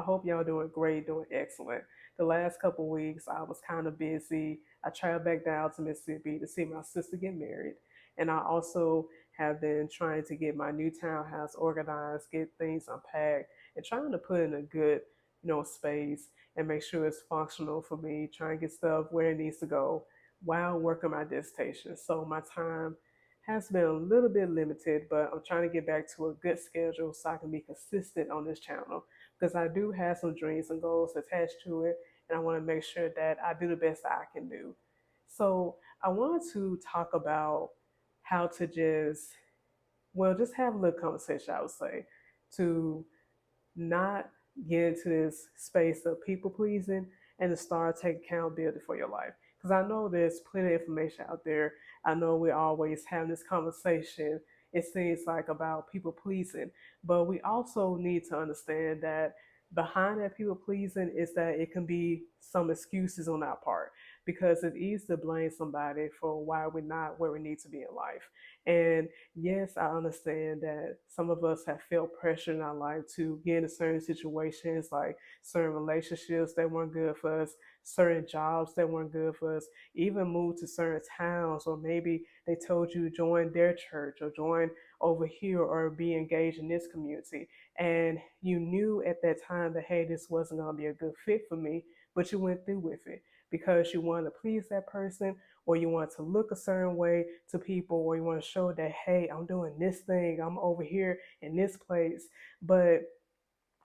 I hope y'all doing great, doing excellent. The last couple weeks, I was kind of busy. I traveled back down to Mississippi to see my sister get married, and I also have been trying to get my new townhouse organized, get things unpacked, and trying to put in a good, space and make sure it's functional for me. Trying to get stuff where it needs to go while working my dissertation. So my time has been a little bit limited, but I'm trying to get back to a good schedule so I can be consistent on this channel because I do have some dreams and goals attached to it, and I want to make sure that I do the best I can do. So I wanted to talk about how to just have a little conversation, I would say, to not get into this space of people pleasing and to start taking accountability for your life. Because I know there's plenty of information out there. I know we always have this conversation, it seems like, about people pleasing, but we also need to understand that behind that people pleasing is that it can be some excuses on our part because it's easy to blame somebody for why we're not where we need to be in life. And yes, I understand that some of us have felt pressure in our life to get into certain situations, like certain relationships that weren't good for us, certain jobs that weren't good for us, even move to certain towns, or maybe they told you to join their church or join over here or be engaged in this community. And you knew at that time that, hey, this wasn't going to be a good fit for me, but you went through with it because you wanted to please that person, or you want to look a certain way to people, or you want to show that, hey, I'm doing this thing, I'm over here in this place. But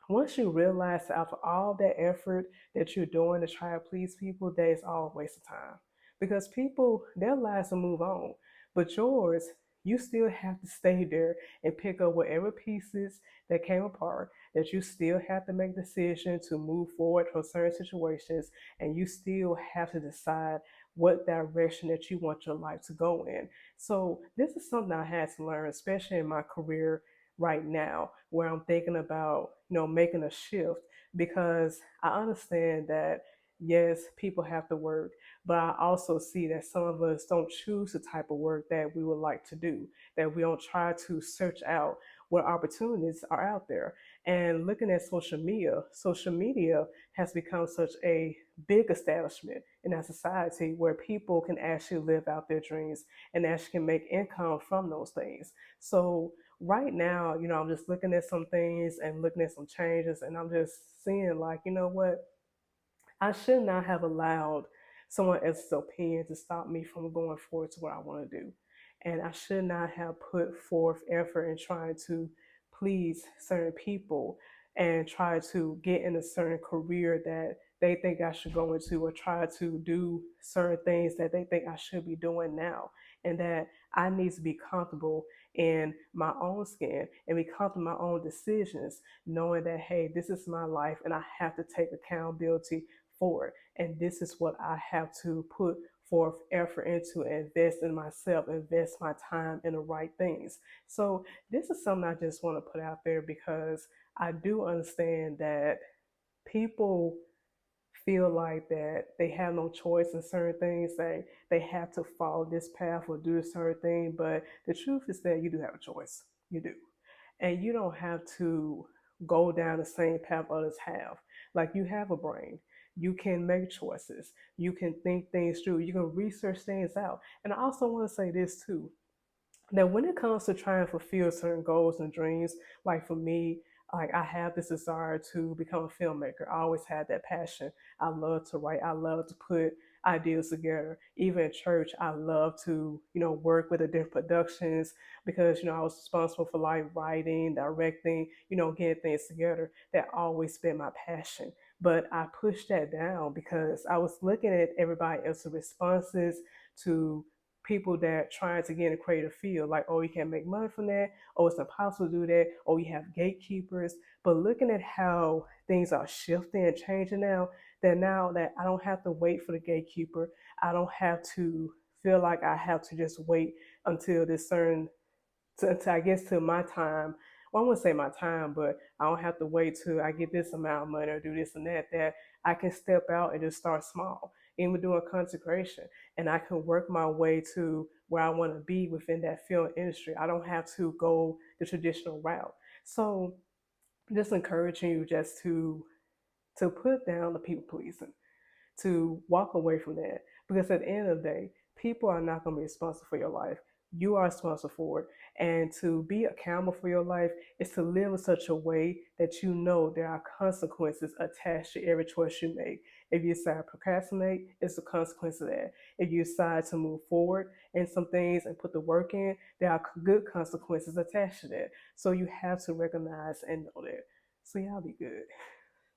once you realize that after all that effort that you're doing to try to please people, that is all a waste of time. Because people, their lives will move on, but yours, you still have to stay there and pick up whatever pieces that came apart, that you still have to make decisions to move forward from certain situations, and you still have to decide what direction that you want your life to go in. So this is something I had to learn, especially in my career right now, where I'm thinking about, making a shift, because I understand that yes, people have to work, but I also see that some of us don't choose the type of work that we would like to do, that we don't try to search out what opportunities are out there. And looking at social media has become such a big establishment in our society where people can actually live out their dreams and actually can make income from those things. So right now, I'm just looking at some things and looking at some changes, and I'm just seeing, like, you know what? I should not have allowed someone else's opinion to stop me from going forward to what I want to do. And I should not have put forth effort in trying to please certain people and try to get in a certain career that they think I should go into, or try to do certain things that they think I should be doing now. And that I need to be comfortable in my own skin and be comfortable in my own decisions, knowing that, hey, this is my life and I have to take accountability for it. And this is what I have to put forth effort into, invest in myself, invest my time in the right things. So this is something I just want to put out there because I do understand that people feel like that they have no choice in certain things, they have to follow this path or do a certain thing. But the truth is that you do have a choice. You do. And you don't have to go down the same path others have. Like, you have a brain. You can make choices. You can think things through. You can research things out. And I also want to say this too. Now, when it comes to trying to fulfill certain goals and dreams, like for me, like I have this desire to become a filmmaker. I always had that passion. I love to write. I love to put ideas together. Even in church, I love to, work with the different productions because, I was responsible for like writing, directing, getting things together. That always been my passion. But I pushed that down because I was looking at everybody else's responses to people that trying to get in a creative field, like, oh, you can't make money from that, oh, it's impossible to do that, oh, you have gatekeepers. But looking at how things are shifting and changing now that I don't have to wait for the gatekeeper, I don't have to feel like I have to just wait until this certain to I guess to my time. Well, I wouldn't say my time, but I don't have to wait till I get this amount of money or do this and that. That I can step out and just start small, even doing consecration, and I can work my way to where I want to be within that film industry. I don't have to go the traditional route. So, just encouraging you just to to put down the people pleasing, to walk away from that. Because at the end of the day, people are not going to be responsible for your life. You are responsible for it. And to be accountable for your life is to live in such a way that you know there are consequences attached to every choice you make. If you decide to procrastinate, it's the consequence of that. If you decide to move forward in some things and put the work in, there are good consequences attached to that. So you have to recognize and know that. So y'all be good.